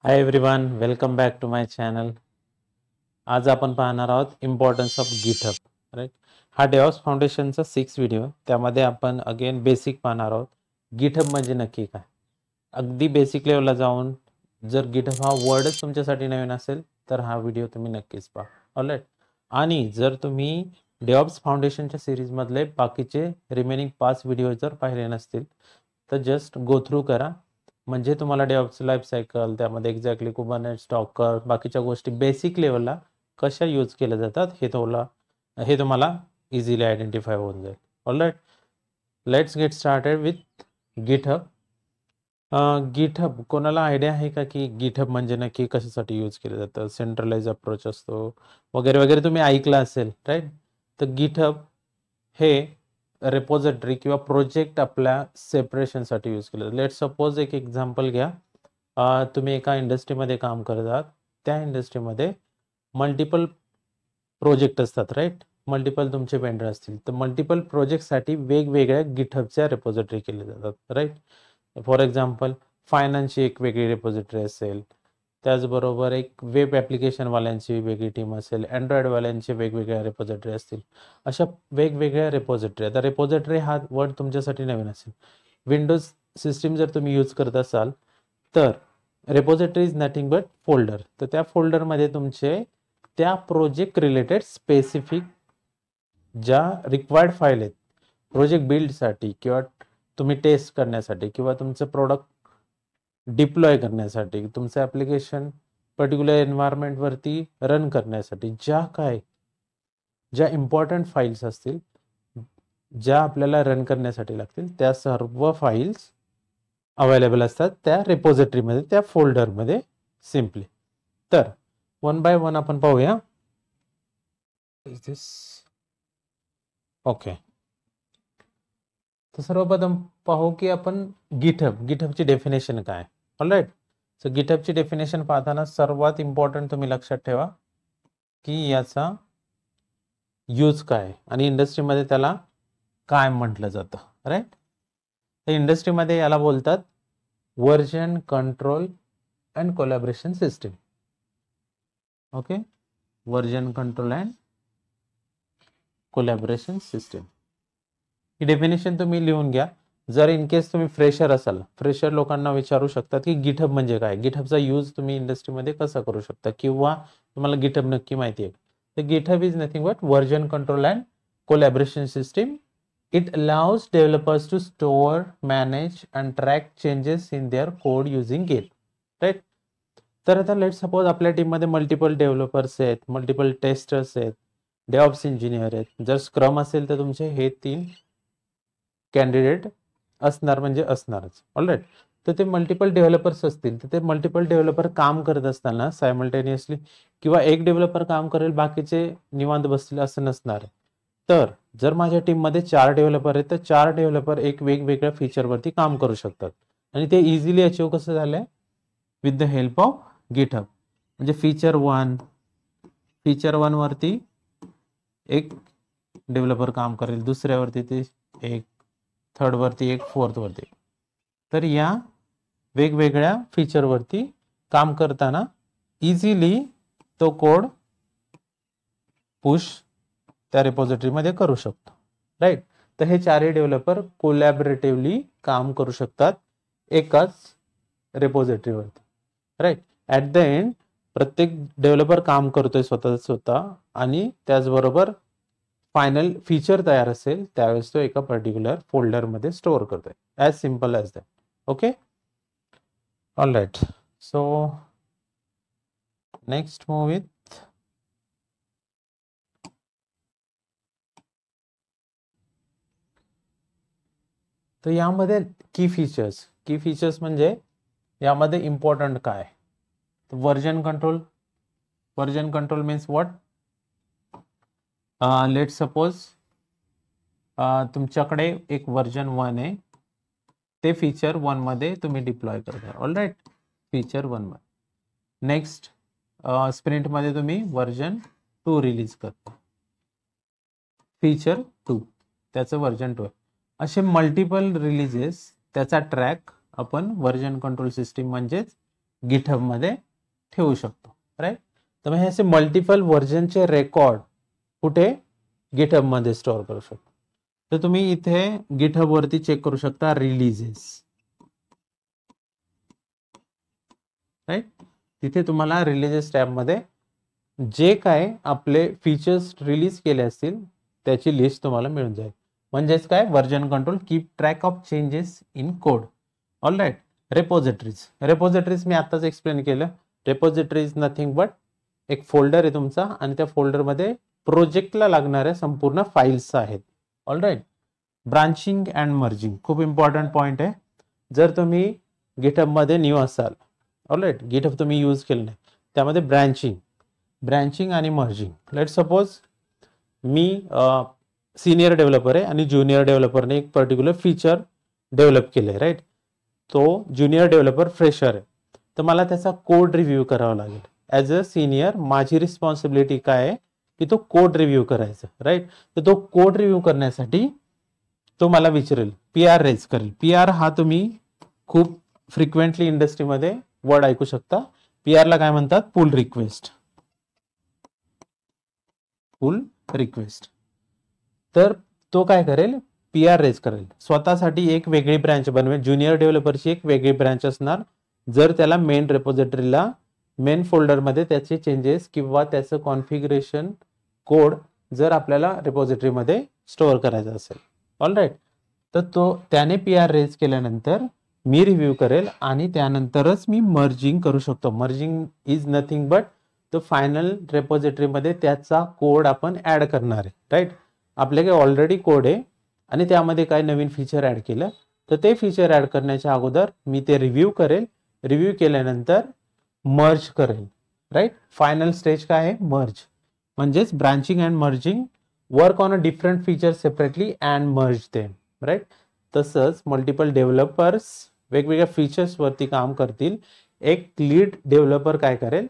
High everyone, welcome back to my channel. आज आपण पाहणार आहोत इम्पॉर्टन्स ऑफ गिटहब. राईट, हा डेव्हऑप्स फाउंडेशनचा 6 व्हिडिओ. त्यामध्ये आपण अगेन बेसिक पाहणार आहोत. गिटहब म्हणजे नक्की काय, अगदी बेसिक लेवलला जाऊन. जर गिटहब हा वर्डच तुमच्यासाठी नवीन असेल तर हा व्हिडिओ तुम्ही नक्कीच पहा. ऑलराईट, आणि जर तुम्ही डेव्हऑप्स फाउंडेशनच्या सिरीजमधले बाकीचे रिमेनिंग 5 व्हिडिओ जर पाहिले नसतील तर जस्ट गो थ्रू करा. म्हणजे तुम्हाला डेव्हऑप्स लाईफ सायकल, त्यामध्ये एक्झॅक्टली कुबरनेट्स, डॉकर, बाकीच्या गोष्टी बेसिक लेवलला कशा यूज केल्या जातात हे तुम्हाला इझिली आयडेंटिफाय होऊन जाईल. All right, let's get started with GitHub. GitHub कोणाला आयडिया आहे का की गिटहब म्हणजे नक्की कशासाठी यूज केलं जातं? सेंट्रलाइज अप्रोच असतो वगैरे वगैरे, तुम्ही ऐकलं असेल. राईट, तर गिटहब हे रेपोजिटरी किंवा प्रोजेक्ट आपल्या सेपरेशनसाठी यूज केलं. लेट सपोज एक एक्झाम्पल घ्या. तुम्ही एका इंडस्ट्रीमध्ये काम करतात. त्या इंडस्ट्रीमध्ये मल्टिपल प्रोजेक्ट असतात. राईट, मल्टिपल तुमचे वेंडर असतील तर मल्टिपल प्रोजेक्टसाठी वेगवेगळ्या गिटहबच्या रेपोजिटरी केले जातात. राईट, फॉर एक्झाम्पल फायनान्सची एक वेगळी रेपोजिटरी असेल, त्याचबरोबर एक वेब ॲप्लिकेशनवाल्यांची वेगळी टीम असेल, अँड्रॉइडवाल्यांचे वेगवेगळ्या रेपोजिटरी असतील. अशा वेगवेगळ्या रेपोजिटरी. आता रेपोजिटरी हा वर्ड तुमच्यासाठी नवीन असेल. विंडोज सिस्टीम जर तुम्ही यूज करत असाल तर repository is nothing but folder. तर त्या फोल्डरमध्ये तुमचे त्या प्रोजेक्ट रिलेटेड स्पेसिफिक ज्या रिक्वायर्ड फाईल आहेत प्रोजेक्ट बिल्डसाठी किंवा तुम्ही टेस्ट करण्यासाठी किंवा तुमचं प्रोडक्ट डिप्लॉय करण्यासाठी, तुमचं ॲप्लिकेशन पर्टिक्युलर एन्व्हायरमेंटवरती रन करण्यासाठी ज्या इम्पॉर्टंट फाईल्स असतील, ज्या आपल्याला रन करण्यासाठी लागतील, त्या सर्व फाईल्स अवेलेबल असतात त्या रेपोजिटरीमध्ये, त्या फोल्डरमध्ये सिम्पली. तर वन बाय वन आपण पाहूया. ओके, तर सर्वप्रथम पाहू की आपण गिटहबची डेफिनेशन काय. ऑलराईट, सो गिटहबची डेफिनेशन पाहताना सर्वात इम्पॉर्टंट तुम्ही लक्षात ठेवा की याचा यूज काय आणि इंडस्ट्रीमध्ये त्याला काय म्हटलं जातं. राईट, तर इंडस्ट्रीमध्ये याला बोलतात version control and collaboration system. Okay, version control and collaboration system he definition तुम्ही लिहून घ्या. जर इन केस तुम्ही फ्रेशर असाल, फ्रेशर लोकांना विचारू शकतात की गिटहब म्हणजे काय, गिटहबचा यूज तुम्ही इंडस्ट्रीमध्ये कसा करू शकता, किंवा तुम्हाला गिटहब नक्की माहिती आहे. तर GitHub is nothing but version control and collaboration system. It allows developers to store, manage and track changes in their code using Git. Right? तर आता लेट सपोज आपल्या टीममध्ये मल्टिपल डेव्हलपर्स आहेत, मल्टिपल टेस्टर्स आहेत, डेव्हऑप्स इंजिनियर आहेत. जर scrum असेल तर तुमचे हे 3 कॅन्डिडेट असणार, म्हणजे असणारच. ऑलराईट, तर ते मल्टिपल डेव्हलपर्स असतील तर ते मल्टिपल डेव्हलपर काम करत असताना सायमल्टेनियसली किंवा एक डेव्हलपर काम करेल बाकीचे निवांत बसतील असं नसणार. तर जर माझ्या टीममध्ये 4 डेव्हलपर आहेत तर 4 डेव्हलपर एक वेगवेगळ्या फीचरवरती काम करू शकतात आणि ते इझिली अचीव कसं झालंय, with the help of GitHub. म्हणजे फीचर 1 वरती एक डेव्हलपर काम करेल, दुसऱ्यावरती ते एक, थर्ड वरती एक, फोर्थ वरती. तर या वेगवेगळ्या फीचरवरती काम करताना इझिली तो कोड पुश त्या रेपोजिटरीमध्ये करू शकतो. राईट, तर हे 4ही डेव्हलपर कोलॅबरेटिव्हली काम करू शकतात एकाच रेपोजिटरीवरती. राईट, ॲट द एंड प्रत्येक डेव्हलपर काम करतोय स्वतः आणि त्याचबरोबर फायनल फीचर तयार असेल त्यावेळेस तो एका पर्टिक्युलर फोल्डरमध्ये स्टोअर करतोय. As simple as that. Okay, all right. So next move with तर यामध्ये की फीचर्स म्हणजे यामध्ये इम्पॉर्टंट काय, version control means what. Let suppose तुमच्याकडे एक व्हर्जन 1 आहे, ते फीचर 1 मध्ये तुम्ही डिप्लॉय करता. ऑलराईट, फीचर 1 मध्ये नेक्स्ट स्प्रिंटमध्ये तुम्ही व्हर्जन 2 रिलीज करता, फीचर 2 त्याचं व्हर्जन 2. असे मल्टिपल रिलीजेस, त्याचा ट्रॅक आपण व्हर्जन कंट्रोल सिस्टीम म्हणजेच गिटहब मध्ये ठेवू शकतो, राईट. तर मग हे असे मल्टिपल व्हर्जनचे रेकॉर्ड कुठे गिटहब मध्ये स्टोअर करू शकतो. तर तुम्ही इथे गिटहब वरती चेक करू शकता रिलीजेस, राईट. तिथे तुम्हाला रिलीजेस टॅब मध्ये जे काय आपले फीचर्स रिलीज केले असतील त्याची लिस्ट तुम्हाला मिळून जाईल. म्हणजेच काय, version control, keep track of changes in code. All right. Repositories मी आताच एक्सप्लेन केलं. रेपोजिटरी इज नथिंग बट एक फोल्डर आहे तुमचा आणि त्या फोल्डरमध्ये प्रोजेक्टला लागणाऱ्या संपूर्ण फाईल्स आहेत. All right. Branching and merging खूप इम्पॉर्टंट पॉइंट आहे. जर तुम्ही गिटहब मध्ये न्यू असाल, ऑल राईट, गिटहब तुम्ही यूज केलं नाही, त्यामध्ये ब्रँचिंग आणि मर्जिंग. लेट सपोज मी सिनियर डेव्हलपर आहे आणि ज्युनियर डेव्हलपरने एक पर्टिक्युलर फीचर डेव्हलप केलंय, राईट. तो ज्युनियर डेव्हलपर फ्रेशर आहे, तर मला त्याचा कोड रिव्ह्यू करावा लागेल. ॲज अ सिनियर माझी रिस्पॉन्सिबिलिटी काय आहे की तो कोड रिव्ह्यू करायचा, राईट. तर तो कोड रिव्ह्यू करण्यासाठी तो मला विचारेल, PR रेज करेल. PR हा तुम्ही खूप फ्रिक्वेंटली इंडस्ट्रीमध्ये वर्ड ऐकू शकता. PR ला काय म्हणतात, पुल रिक्वेस्ट. तर तो काय करेल, PR रेज करेल, स्वतःसाठी एक वेगळी ब्रँच बनवेल. ज्युनियर डेव्हलपरची एक वेगळी ब्रँच असणार. जर त्याला मेन रेपोजिटरीला मेन फोल्डरमध्ये त्याचे चेंजेस किंवा त्याचं कॉन्फिगरेशन कोड जर आपल्याला रेपोजिटरीमध्ये स्टोअर करायचा असेल, ऑल राईट, तर तो त्याने PR रेज केल्यानंतर मी रिव्ह्यू करेल आणि त्यानंतरच मी मर्जिंग करू शकतो. मर्जिंग इज नथिंग बट तो फायनल रेपोजिटरीमध्ये त्याचा कोड आपण ऍड करणार आहे, राईट. आपल्याकडे ऑलरेडी कोड आहे आणि त्यामध्ये काय नवीन फीचर ऍड केलं, तर ते फीचर ऍड करण्याच्या अगोदर मी ते रिव्ह्यू करेल. रिव्ह्यू केल्यानंतर मर्ज करेल, राईट. फायनल स्टेज काय आहे, मर्ज. म्हणजेच branching and merging work on a different feature separately and merge them, right. तसंच मल्टिपल डेव्हलपर्स वेगवेगळ्या फीचर्स वरती काम करतील. एक लीड डेव्हलपर काय करेल,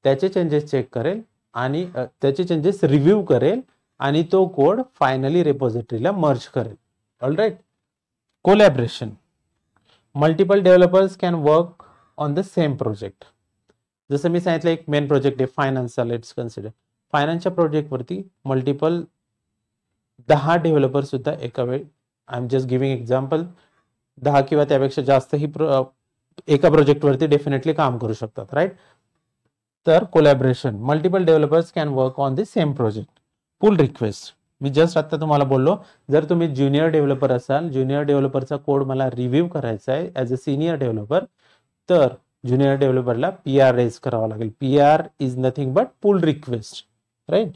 त्याचे चेंजेस चेक करेल आणि त्याचे चेंजेस रिव्ह्यू करेल आणि तो कोड फायनली रेपोजिटरीला मर्ज करेल. All right. Collaboration, multiple developers can work on the same project. जसं मी सांगितलं, एक मेन प्रोजेक्ट आहे फायनान्सचा, लेट्स कन्सिडर. फायनान्सच्या प्रोजेक्टवरती मल्टिपल 10 डेव्हलपर सुद्धा एका वेळी, I am just giving example, 10 किंवा त्यापेक्षा जास्त ही एका प्रोजेक्टवरती डेफिनेटली काम करू शकतात, राईट. तर collaboration, multiple developers can work on the same project. Pull request, मी जस्ट आता तुम्हाला बोललो, जर तुम्ही ज्युनियर डेव्हलपर असाल, ज्युनियर डेव्हलपरचा कोड मला रिव्ह्यू करायचा आहे ॲज अ सिनियर डेव्हलपर, तर ज्युनियर डेव्हलपरला PR रेज करावा लागेल. PR is nothing but pull request, right.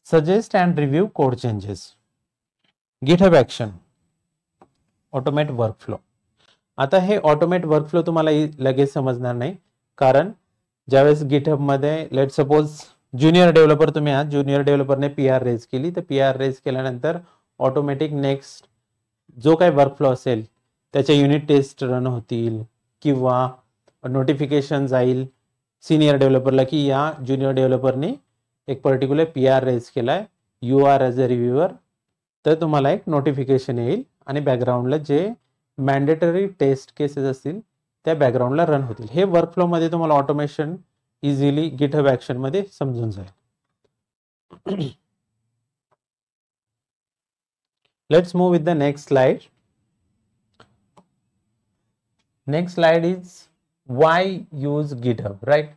Suggest and review code changes. GitHub action, automate workflow. आता हे ऑटोमेट वर्कफ्लो तुम्हाला लगेच समजणार नाही, कारण ज्यावेळेस गिटहबमध्ये लेट सपोज ज्युनियर डेव्हलपर तुम्ही आहात, ज्युनियर डेव्हलपरने PR रेज केली, तर PR रेज केल्यानंतर ऑटोमॅटिक नेक्स्ट जो काही वर्कफ्लो असेल त्याच्या युनिट टेस्ट रन होतील किंवा नोटिफिकेशन जाईल सिनियर डेव्हलपरला की या ज्युनियर डेव्हलपरने एक पर्टिक्युलर PR रेज केलाय, you are as a reviewer. तर तुम्हाला एक नोटिफिकेशन येईल आणि बॅकग्राऊंडला जे मॅन्डेटरी टेस्ट केसेस असतील त्या बॅकग्राऊंडला रन होतील. हे वर्कफ्लोमध्ये तुम्हाला ऑटोमेशन इझिली गिटहब ॲक्शन मध्ये समजून जाईल. Let's move with the next slide. Next slide is why use GitHub, right.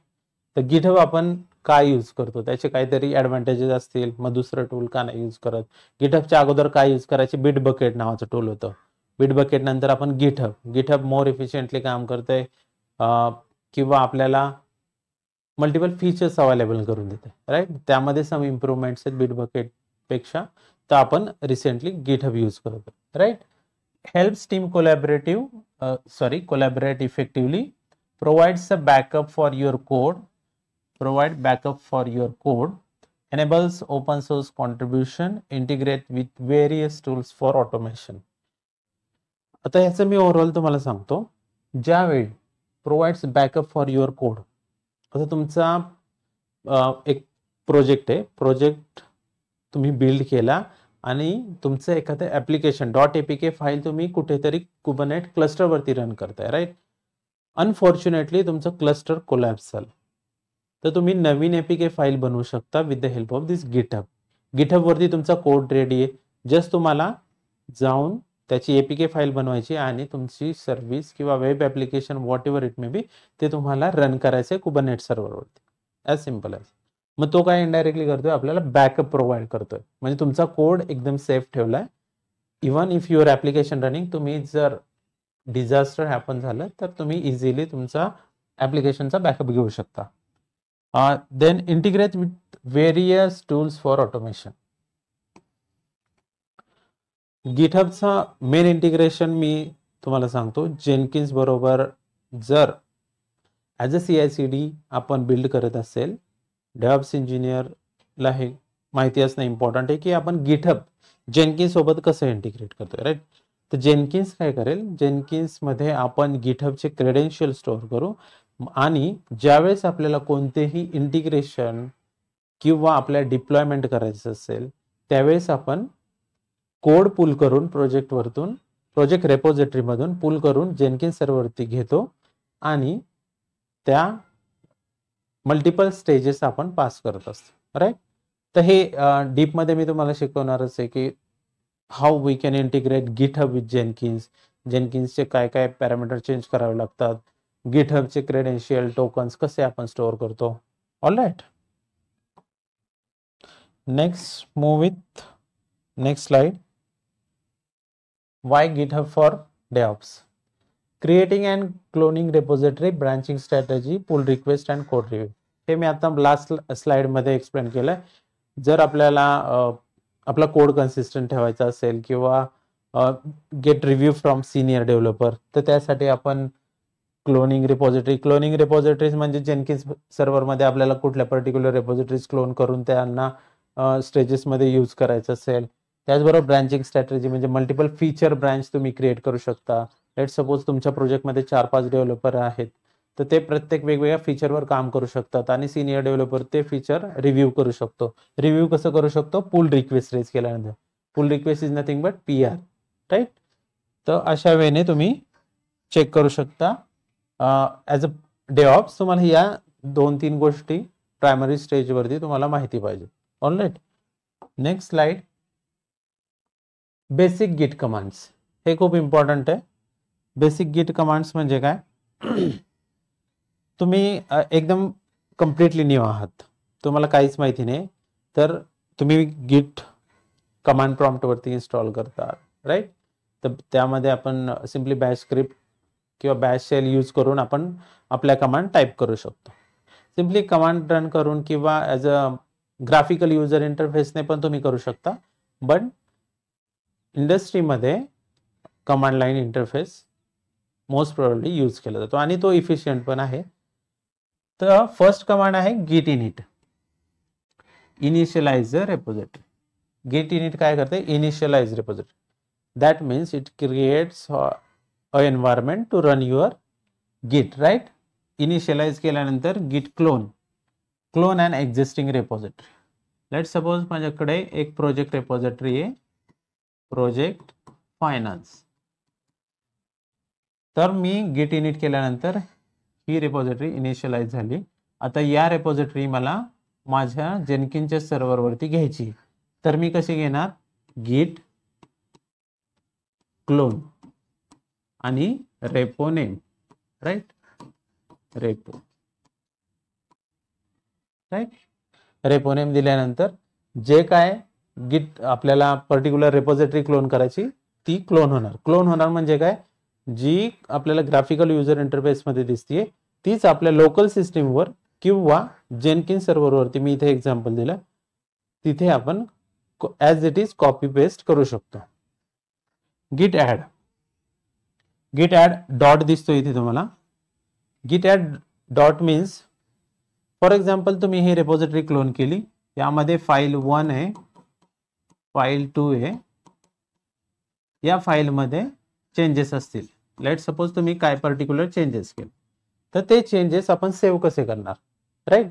तर गिटहब आपण काय यूज करतो, त्याचे काहीतरी ऍडव्हान्टेजेस असतील, मग दुसरं टूल का नाही यूज करत. गिटहबच्या अगोदर काय यूज करायचे, बिटबकेट नावाचं टूल होतं. बिटबकेट नंतर आपण गिटहब मोर इफिशियंटली काम करतंय किंवा आपल्याला मल्टिपल फीचर्स अवेलेबल करून देते, राईट. त्यामध्ये सम इम्प्रूव्हमेंट्स आहेत बिटबकेट पेक्षा, तर आपण रिसेंटली गिटहब यूज करतो, right. Helps team collaborate effectively, provides a backup for your code, enables open source contribution, integrate with various tools for automation. आता याचं मी ओव्हरऑल तुम्हाला सांगतो. ज्यावेळी provides backup for your code, आता तुमचा एक प्रोजेक्ट आहे, प्रोजेक्ट तुम्ही बिल्ड केला आणि तुमचं एखादं ऍप्लिकेशन .apk फाईल तुम्ही कुठेतरी कुबरनेट क्लस्टरवरती रन करताय, राईट. अनफॉर्च्युनेटली तुमचं क्लस्टर कोलॅप्स झालं, तर तुम्ही नवीन एपीके फाईल बनवू शकता with the help of this GitHub. गिटहबवरती तुमचा कोड रेडी आहे, जस्ट तुम्हाला जाऊन त्याची एपीके फाईल बनवायची आणि तुमची सर्व्हिस किंवा web application whatever it may be ते तुम्हाला रन करायचं आहे कुबरनेटिस सर्व्हरवरती. As simple as. मग तो काय इनडायरेक्टली करतोय, आपल्याला बॅकअप प्रोव्हाइड करतोय, म्हणजे तुमचा कोड एकदम सेफ ठेवलाय. Even if your application running, तुम्ही जर डिझास्टर हॅपन झालं तर तुम्ही इझिली तुमचा ॲप्लिकेशनचा बॅकअप घेऊ शकता. Then integrate with various tools for automation. गिटहबचा मेन इंटिग्रेशन मी तुम्हाला सांगतो, जेनकिन्स बरोबर जर ॲज अ CI/CD आपण बिल्ड करत असेल, डेव्हऑप्स इंजिनियरला हे माहिती असणं इम्पॉर्टंट आहे की आपण गिटहब जेनकिन्स सोबत कसं इंटिग्रेट करतोय, राईट. तर जेनकिन्स काय करेल, जेनकिन्समध्ये आपण गिटहबचे क्रेडेन्शियल स्टोअर करू आणि ज्यावेळेस आपल्याला कोणतेही इंटिग्रेशन किंवा आपल्या डिप्लॉयमेंट करायचं असेल त्यावेळेस आपण कोड पुल करून प्रोजेक्ट रेपोजिटरीमधून पुल करून जेनकिन्स सर्व्हरवरती घेतो आणि त्या मल्टिपल स्टेजेस आपण पास करत असतो, राईट. तर हे डीपमध्ये मी तुम्हाला शिकवणारच आहे की how we can integrate GitHub with Jenkins, जेनकिन्सचे काय काय पॅरामीटर चेंज करावे लागतात, गिटहबचे क्रेडेन्शियल टोकन्स कसे आपण स्टोअर करतो. All right. Next move with next slide. Why GitHub for DevOps? Creating and cloning repository, branching strategy, pull request and code review. हे मी आता लास्ट स्लाइड मध्ये एक्सप्लेन केलंय. जर आपल्याला आपला कोड कन्सिस्टंट ठेवायचा असेल किंवा get review from senior developer, तर त्यासाठी आपण क्लोनिंग रिपॉझिटरीज म्हणजे जेनकिन्स सर्व्हरमध्ये आपल्याला कुठल्या पर्टिक्युलर रिपॉझिटरीज क्लोन करून त्यांना स्टेजेसमध्ये यूज करायचं असेल. त्याचबरोबर ब्रांचिंग स्ट्रॅटेजी म्हणजे मल्टिपल फीचर ब्रांच तुम्ही क्रिएट करू शकता. लेट सपोज तुमच्या प्रोजेक्टमध्ये 4-5 डेव्हलपर आहेत, तर ते प्रत्येक वेगवेगळ्या फीचरवर काम करू शकतात आणि सिनियर डेव्हलपर ते फीचर रिव्ह्यू करू शकतो. रिव्ह्यू कसं करू शकतो, पुल रिक्वेस्ट रेज केल्यानंतर. Pull request is nothing but PR, right. तर अशा वेळेने तुम्ही चेक करू शकता. ॲज अ डेव्हऑप्स तुम्हाला या 2-3 गोष्टी प्रायमरी स्टेजवरती तुम्हाला माहिती पाहिजे. All right. Next slide. Basic git commands, हे खूप इम्पॉर्टंट आहे. बेसिक गिट कमांड्स म्हणजे काय, तुम्ही एकदम कम्प्लिटली न्यू आहात, तुम्हाला काहीच माहिती नाही, तर तुम्ही गिट कमांड प्रॉम्प्टवरती इन्स्टॉल करता, राईट. तर त्यामध्ये आपण सिम्पली बॅश स्क्रिप्ट किंवा बॅश शेल यूज करून आपण आपल्या कमांड टाईप करू शकतो. सिम्पली कमांड रन करून किंवा ॲज अ ग्राफिकल युजर इंटरफेसने पण तुम्ही करू शकता. बट इंडस्ट्रीमध्ये command line interface most probably use केला जातो आणि तो इफिशियंट पण आहे. तर फर्स्ट कमांड आहे git init, initialise repository. Git init काय करते, initialise repository. That means it creates a environment to run your git, right. Initialise केल्यानंतर git clone and existing repository. Let suppose माझ्याकडे एक प्रोजेक्ट रेपोजिटरी आहे, project finance. तर मी गिट init केल्यानंतर ही रेपोजिटरी इनिशियलाइज झाली. आता या रेपोजिटरी मला माझ्या जेनकिन्सच्या सर्व्हरवरती घ्यायची, तर मी कशी घेणार, गिट क्लोन आणि repo name, right. Repo, right. Repo name दिल्यानंतर जे काय गिट आपल्याला पर्टिक्युलर रेपोजिटरी क्लोन करायची ती क्लोन होणार म्हणजे काय, जी आपल्याला ग्राफिकल युजर इंटरफेसमध्ये दिसतीये तीच आपल्या लोकल सिस्टीमवर किंवा जेनकिन्स सर्व्हरवरती, मी इथे एक्झाम्पल दिलं, तिथे आपण as it is copy paste करू शकतो. गिट ॲड डॉट दिसतो इथे तुम्हाला. Git add dot means for example तुम्ही ही रेपोजिटरी क्लोन केली, यामध्ये फाईल 1 आहे, फाईल 2 आहे, या फाईलमध्ये चेंजेस असतील. लेट सपोज तुम्ही काय पर्टिक्युलर चेंजेस केले, तर ते चेंजेस आपण सेव्ह कसे करणार, राईट.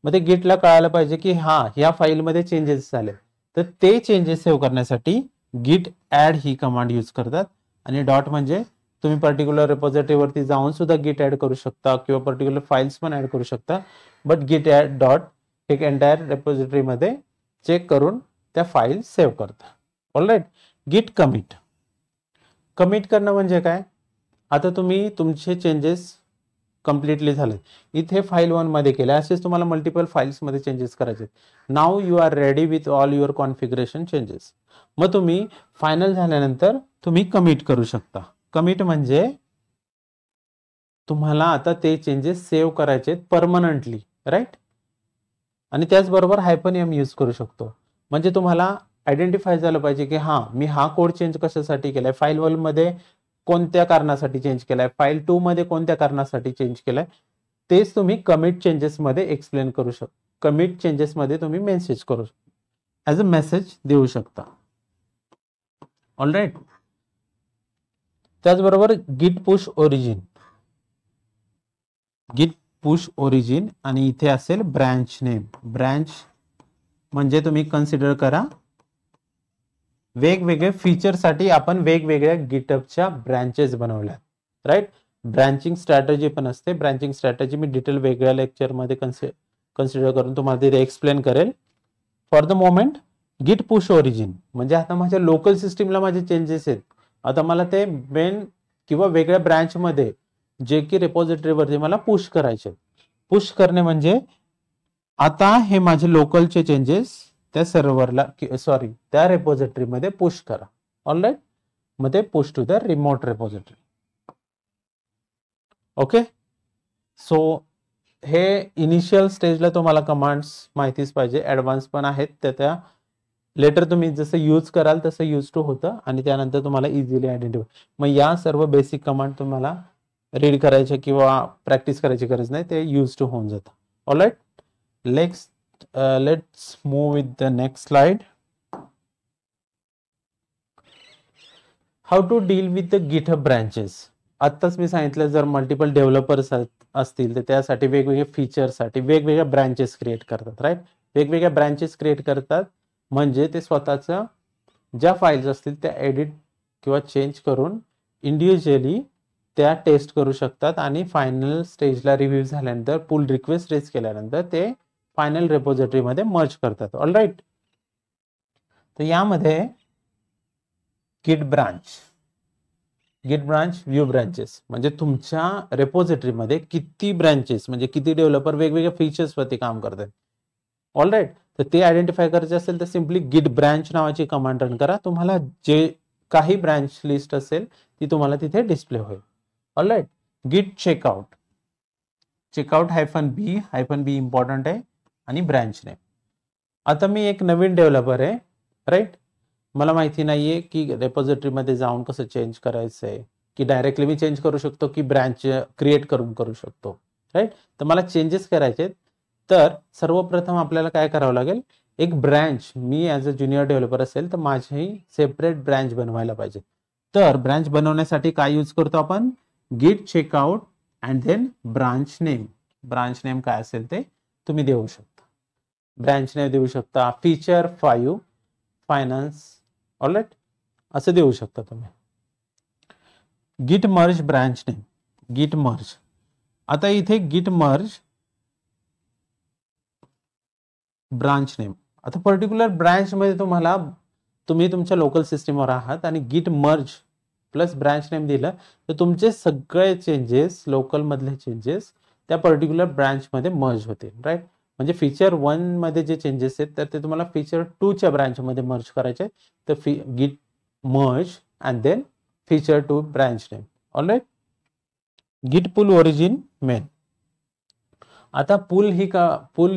मग ते गिटला कळायला पाहिजे की हा या फाईलमध्ये चेंजेस झाले, तर ते चेंजेस सेव्ह करण्यासाठी गिट ॲड ही कमांड यूज करतात. आणि डॉट म्हणजे तुम्ही पर्टिक्युलर रेपॉझिटरीवरती जाऊन सुद्धा गिट ऍड करू शकता किंवा पर्टिक्युलर फाइल्स पण ऍड करू शकता. बट गिट ऍड डॉट एक एंटायर रेपॉझिटरीमध्ये चेक करून त्या फाईल सेव्ह करता. ऑलराईट. गिट कमिट. कमिट करणं म्हणजे काय? आता तुम्ही तुमचे चेंजेस कम्प्लिटली झाले, इथे फाईल 1 मध्ये केले, असेच तुम्हाला मल्टिपल फाइल्स मध्ये चेंजेस करायचे. Now you are ready with all your configuration changes. मग तुम्ही फायनल झाल्यानंतर तुम्ही कमिट करू शकता. कमिट म्हणजे तुम्हाला आता ते चेंजेस सेव्ह करायचे परमनंटली, राईट. आणि त्याचबरोबर हायफन एम यूज करू शकतो. म्हणजे तुम्हाला आयडेंटिफाय झालं पाहिजे की हा मी हा कोड चेंज कशासाठी केलाय, फाईल 1 मध्ये कोणत्या कारणासाठी चेंज केलाय, फाईल 2 मध्ये कोणत्या कारणासाठी चेंज केलाय, तेच तुम्ही कमिट चेंजेस मध्ये एक्सप्लेन करू शकता. कमिट चेंजेस मध्ये तुम्ही मेसेज करू शकता, ऍज अ मेसेज देऊ शकता. ऑलराईट. त्याचबरोबर गिट पुश ओरिजिन. गिट पुश ओरिजिन आणि इथे असेल ब्रांच नेम. ब्रांच म्हणजे तुम्ही कन्सिडर करा वेगवेगळे फीचरसाठी आपण वेगवेगळ्या गिटहबच्या ब्रांचेस बनवल्या, राईट. ब्रांचिंग स्ट्रॅटेजी पण असते. ब्रांचिंग स्ट्रॅटेजी मी डिटेल वेगळ्या लेक्चरमध्ये कन्सिडर करून तुम्हाला तिथे एक्सप्लेन करेल. फॉर द मोमेंट गिट पुश ओरिजिन म्हणजे आता माझ्या लोकल सिस्टीमला माझे चेंजेस आहेत, आता मला ते मेन किंवा वेगळ्या ब्रांचमध्ये जे की रेपॉझिटरीवरती मला पुश करायचे. पुश करणे म्हणजे आता हे माझे लोकलचे चेंजेस त्या सर्व्हरला त्या रेपॉझिटरीमध्ये पुश करा. ऑलराईट. मग ते push to the remote repository. Okay. So हे इनिशियल स्टेजला तुम्हाला कमांड्स माहितीच पाहिजे. ऍडव्हान्स पण आहेत, त्या लेटर तुम्ही जसं यूज कराल तसं यूज टू होतं आणि त्यानंतर तुम्हाला इझिली आयडेंटिफाय. मग या सर्व बेसिक कमांड तुम्हाला रीड करायचे किंवा प्रॅक्टिस करायची गरज नाही, ते यूज टू होऊन जातं. All right. Let's move with the next slide. How to deal with the GitHub branches. आत्ताच मी सांगितलं जर मल्टिपल डेव्हलपर्स असतील तर त्यासाठी वेगवेगळे फीचरसाठी वेगवेगळ्या ब्रांचेस क्रिएट करतात, राईट. वेगवेगळ्या ब्रांचेस क्रिएट करतात म्हणजे ते स्वतःच्या ज्या फाईल्स असतील त्या एडिट किंवा चेंज करून इंडिव्हिज्युअली त्या टेस्ट करू शकतात आणि फायनल स्टेजला रिव्ह्यू झाल्यानंतर पुल रिक्वेस्ट रेज केल्यानंतर ते फायनल रेपॉझिटरी मध्ये मर्ज करतात. ऑलराईट. तर यामध्ये गिट ब्रांच व्ह्यू ब्रांचेस म्हणजे तुमच्या रेपॉझिटरीमध्ये किती ब्रांचेस म्हणजे किती डेव्हलपर वेगवेगळ्या फीचर्स वरती काम करतात. ऑलराईट. तर ते आयडेंटिफाय करायचे असेल तर सिम्पली गिट ब्रांच नावाची कमांड रन करा. तुम्हाला जे काही ब्रांच लिस्ट असेल ती तुम्हाला तिथे डिस्प्ले होईल. ऑलराईट. गिट चेकआउट -b इम्पॉर्टंट आहे आणि ब्रांच नेम. आता मी एक नवीन डेव्हलपर आहे, राईट. मला माहिती नाहीये की रेपॉझिटरीमध्ये जाऊन कसं चेंज करायचंय, की डायरेक्टली मी चेंज करू शकतो की ब्रांच क्रिएट करून करू शकतो, राईट. तर मला चेंजेस करायचे तर सर्वप्रथम आपल्याला काय करावं लागेल, एक branch me as a junior developer असेल तर माझी सेपरेट ब्रांच बनवायला पाहिजे. तर ब्रांच बनवण्यासाठी काय यूज करतो आपण, git checkout and then branch name. Branch name काय असेल ते तुम्ही देऊ शकता. ब्रांच नेम देऊ शकता, फीचर 5 फायनान्स, ऑलराईट, असं देऊ शकता तुम्ही. गिट मर्ज ब्रांच नेम, गिट मर्ज. आता इथे गिट मर्ज ब्रांच नेम. आता पर्टिक्युलर ब्रांच मध्ये तुम्ही तुमच्या लोकल सिस्टीमवर आहात आणि गिट मर्ज प्लस ब्रांच नेम दिलं तर तुमचे सगळे चेंजेस लोकल मधले चेंजेस त्या पर्टिक्युलर ब्रांच मध्ये मर्ज होतील, राईट. म्हणजे फीचर 1 मध्ये जे चेंजेस आहेत तर ते तुम्हाला फीचर 2 च्या ब्रांच मध्ये मर्ज करायचे. तर git merge and then feature 2 branch name. All right. Git pull origin main. आता पुल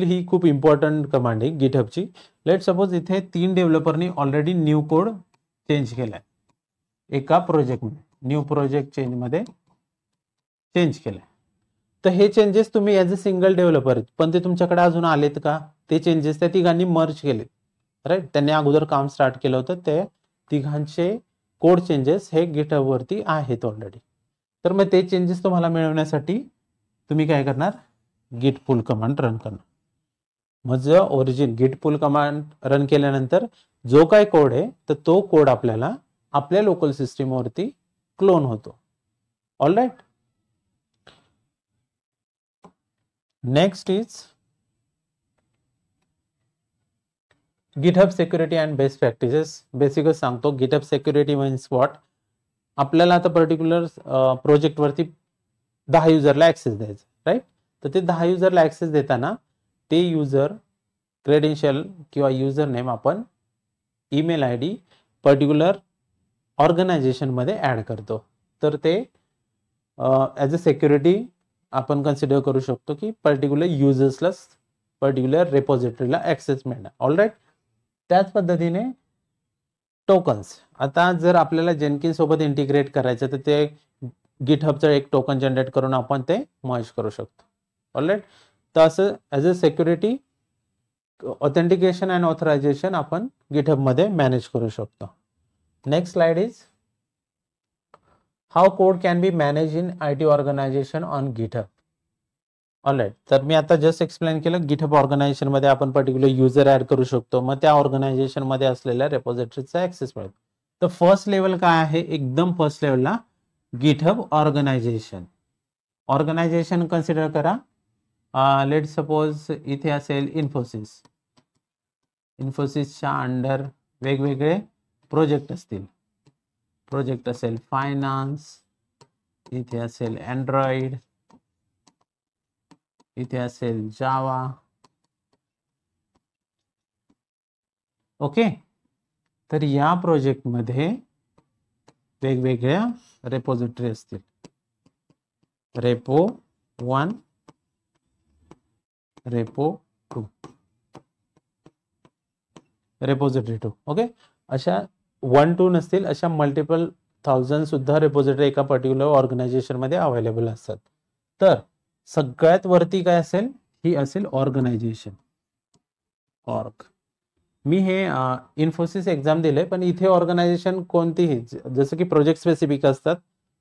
ही खूप इम्पॉर्टंट कमांड आहे गिटहबची. लेट सपोज इथे 3 डेव्हलपरनी ऑलरेडी न्यू कोड चेंज केलाय एका प्रोजेक्टमध्ये, न्यू प्रोजेक्ट चेंज मध्ये चेंज केलाय. तर हे चेंजेस तुम्ही ॲज अ सिंगल डेव्हलपर आहेत पण ते तुमच्याकडे अजून आलेत का, ते चेंजेस त्या तिघांनी मर्ज केलेत, राईट. त्यांनी अगोदर काम स्टार्ट केलं होतं, ते तिघांचे कोड चेंजेस हे गिटहब वरती आहेत ऑलरेडी. तर मग ते चेंजेस तुम्हाला मिळवण्यासाठी तुम्ही काय करणार, गिट पुल कमांड रन करणार. मग जो ओरिजिन गिट पुल कमांड रन केल्यानंतर जो काय कोड आहे तर तो कोड आपल्याला आपल्या लोकल सिस्टीम वरती क्लोन होतो. All right. Next is GitHub security and best practices. बेसिकच सांगतो. GitHub security means what. आपल्याला आता पर्टिक्युलर प्रोजेक्टवरती 10 युजरला ॲक्सेस द्यायचा, राईट. तर ते 10 युजरला ॲक्सेस देताना ते युजर क्रेडेन्शियल किंवा युजर नेम आपण ईमेल आय डी पर्टिक्युलर ऑर्गनायझेशनमध्ये ॲड करतो. तर ते ॲज अ सिक्युरिटी आपण कन्सिडर करू शकतो की पर्टिक्युलर युजर्सला पर्टिक्युलर रेपॉझिटरीला ॲक्सेस मिळणार. All right. त्याच पद्धतीने टोकन्स. आता जर आपल्याला जेनकिन्स सोबत इंटिग्रेट करायचं तर ते गिटहबचं एक टोकन जनरेट करून आपण ते मर्ज करू शकतो. All right. तर असं as a security authentication and authorisation आपण गिटहबमध्ये मॅनेज करू शकतो. Next slide is how code can be manage in IT organisation on GitHub. All right. तर मी आता जस्ट एक्सप्लेन केलं. गिटहब ऑर्गनायझेशनमध्ये आपण पर्टिक्युलर युजर ॲड करू शकतो. मग त्या ऑर्गनायझेशनमध्ये असलेल्या रेपॉझिटरीचा ॲक्सेस मिळतो. तर फर्स्ट लेवल काय आहे, एकदम फर्स्ट लेवलला गिटहब ऑर्गनायझेशन. ऑर्गनायझेशन कन्सिडर करा. लेट सपोज इथे असेल इन्फोसिस. इन्फोसिसच्या अंडर वेगवेगळे प्रोजेक्ट असतील. प्रोजेक्ट असेल फायनान्स, इथे असेल अँड्रॉइड, इथे असेल जावा. ओके. तर या प्रोजेक्टमध्ये वेगवेगळ्या रेपॉझिटरी असतील. Repo 1, repo 2, रेपॉझिटरी 2. ओके. अशा 1-2 नसतील, अशा मल्टिपल 1000 सुद्धा रेपॉझिटरी एका पर्टिक्युलर ऑर्गनायझेशनमध्ये अवेलेबल असतात. तर सगळ्यात वरती काय असेल, ही असेल ऑर्गनायझेशन. ऑर्ग. मी हे इन्फोसिस एक्झाम दिले, पण इथे ऑर्गनायझेशन कोणतीही जसं की प्रोजेक्ट स्पेसिफिक असतात,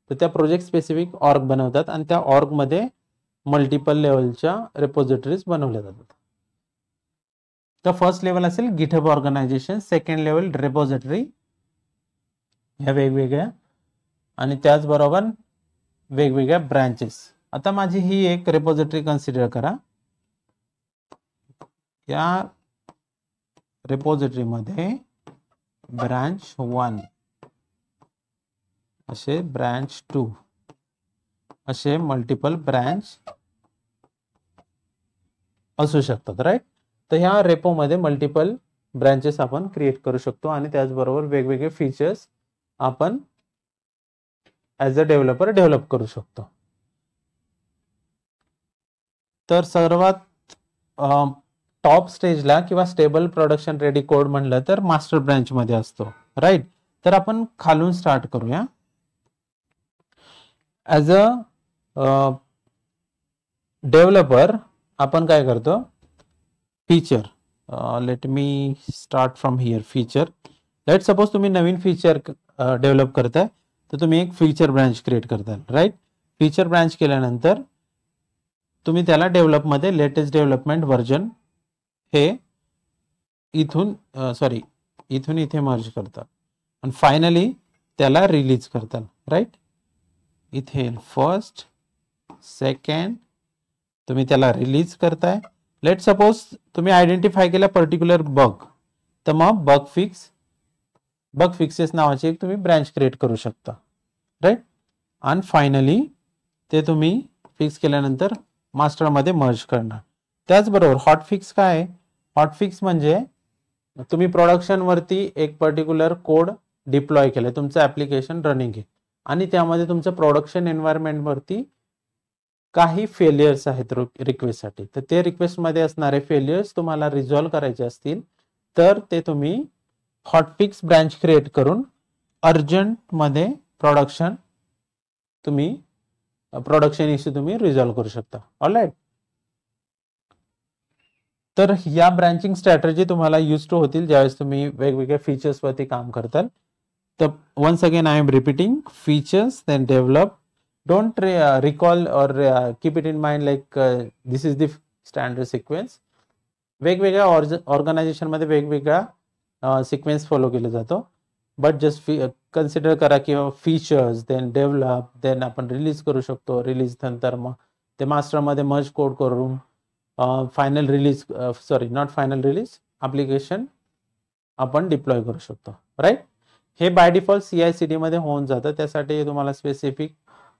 तर त्या प्रोजेक्ट स्पेसिफिक ऑर्ग बनवतात आणि त्या ऑर्गमध्ये मल्टिपल लेवलच्या रेपॉझिटरीज बनवल्या जातात. तर फर्स्ट लेवल असेल गिटहब ऑर्गनायझेशन, सेकंड लेवल रेपॉझिटरी ह्या वेगवेगळ्या, आणि त्याचबरोबर वेगवेगळ्या ब्रांचेस. आता माझी ही एक रेपॉझिटरी कन्सिडर करा. या रेपॉझिटरीमध्ये ब्रांच 1 असे, ब्रांच 2 असे मल्टिपल ब्रांच असू शकतात, राईट. तर ह्या रेपोमध्ये मल्टिपल ब्रांचेस आपण क्रिएट करू शकतो आणि त्याचबरोबर वेगवेगळे फीचर्स आपण ॲज अ डेव्हलपर डेव्हलप करू शकतो. तर सर्वात टॉप स्टेजला किंवा स्टेबल प्रोडक्शन रेडी कोड म्हणलं तर मास्टर ब्रांचमध्ये असतो, राईट. तर आपण खालून स्टार्ट करूया. ॲज अ डेव्हलपर आपण काय करतो, feature. Let me start from here. Feature. Let suppose तुम्ही नवीन फीचर डेव्हलप करताय, तर तुम्ही एक फीचर ब्रांच क्रिएट करताल, राईट. फीचर ब्रांच केल्यानंतर तुम्ही त्याला डेव्हलपमध्ये लेटेस्ट डेव्हलपमेंट व्हर्जन हे इथून इथून इथे मर्ज करता आणि फायनली त्याला रिलीज करताल, राईट. इथे फर्स्ट, सेकंड तुम्ही त्याला रिलीज करताय. लेट सपोज तुम्ही आयडेंटिफाय केला पर्टिक्युलर बग, तर मग बग फिक्सेस नावाची एक तुम्ही ब्रांच क्रिएट करू शकता, राईट. आणि फायनली ते तुम्ही फिक्स केल्यानंतर मास्टरमध्ये मर्ज करणार. त्याचबरोबर हॉटफिक्स काय आहे, हॉटफिक्स म्हणजे तुम्ही प्रोडक्शनवरती एक पर्टिक्युलर कोड डिप्लॉय केलं, तुमचं ॲप्लिकेशन रनिंग आहे आणि त्यामध्ये तुमचं प्रोडक्शन एन्व्हायरमेंटवरती काही फेलियर्स आहेत रिक्वेस्टसाठी, तर ते रिक्वेस्टमध्ये असणारे फेलियर्स तुम्हाला रिझॉल्व्ह करायचे असतील तर ते तुम्ही हॉटफिक्स ब्रांच क्रिएट करून अर्जंटमध्ये प्रोडक्शन इश्यू तुम्ही रिझॉल्व्ह करू शकता, ऑलराईट. तर या ब्रांचिंग स्ट्रॅटेजी तुम्हाला यूज टू होतील ज्यावेळेस तुम्ही वेगवेगळ्या फीचर्सवरती काम करताल. तर once again I am repeating, features then develop. Don't recall or keep it in mind like this is the standard sequence. वेगवेगळ्या ऑर्गनायझेशनमध्ये वेगवेगळा सिक्वेन्स फॉलो केला जातो, बट जस्ट कन्सिडर करा की फीचर्स देन डेव्हलप देन आपण रिलीज करू शकतो. रिलीज नंतर मग ते मास्टरमध्ये मर्ज कोड करून final release not final release application आपण डिप्लॉय करू शकतो. राईट. हे बाय डिफॉल्ट CI/CD मध्ये होऊन जातं. त्यासाठी तुम्हाला specific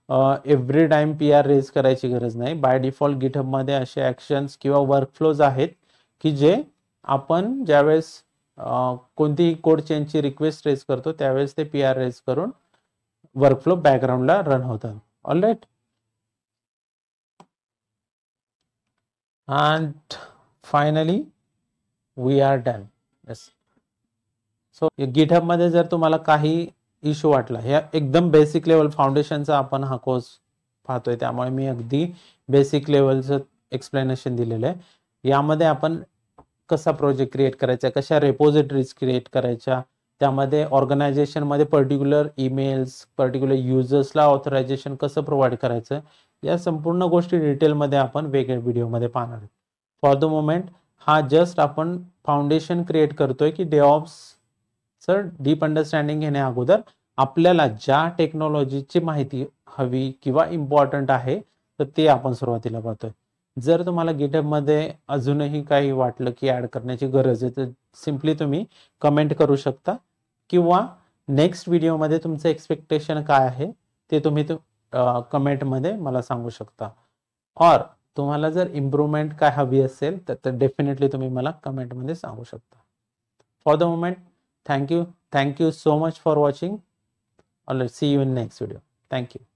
every time PR raise करायची गरज नाही. बाय डिफॉल्ट गिटहबमध्ये असे ॲक्शन्स किंवा वर्कफ्लोज आहेत की जे आपण ज्यावेळेस कोणतीही कोड चेंजची रिक्वेस्ट रेज करतो त्यावेळेस ते PR रेज करून वर्कफ्लो बॅकग्राऊंडला रन होतात. Alright. And finally we are done. Yes. So गिटहबमध्ये जर तुम्हाला काही इश्यू वाटला, हे एकदम बेसिक लेवल फाउंडेशनचा आपण हा कोर्स पाहतोय त्यामुळे मी अगदी बेसिक लेवलचं एक्सप्लेनेशन दिलेलं आहे. यामध्ये आपण कसा प्रोजेक्ट क्रिएट करायचा, कशा रेपोजिटरीज क्रिएट करायच्या, त्यामध्ये ऑर्गनायझेशनमध्ये पर्टिक्युलर ईमेल्स पर्टिक्युलर युजर्सला ऑथरायझेशन कसं प्रोव्हाइड करायचं, या संपूर्ण गोष्टी डिटेलमध्ये आपण वेगळ्या व्हिडिओमध्ये पाहणार आहोत. फॉर द मोमेंट हा जस्ट आपण फाउंडेशन क्रिएट करतोय की डेव्हऑप्सचं डीप अंडरस्टँडिंग घेण्या अगोदर आपल्याला ज्या टेक्नॉलॉजीची माहिती हवी किंवा इम्पॉर्टंट आहे तर ते आपण सुरुवातीला पाहतोय. जर तुम्हाला गिटहबमध्ये अजूनही काही वाटलं की ॲड करण्याची गरज आहे तर सिम्पली तुम्ही कमेंट करू शकता किंवा नेक्स्ट व्हिडिओमध्ये तुमचं एक्सपेक्टेशन काय आहे ते तुम्ही कमेंटमध्ये मला सांगू शकता. और तुम्हाला जर इम्प्रूव्हमेंट काय हवी असेल तर डेफिनेटली तुम्ही मला कमेंटमध्ये सांगू शकता. For the moment thank you so much for watching. I'll see you in next video. Thank you.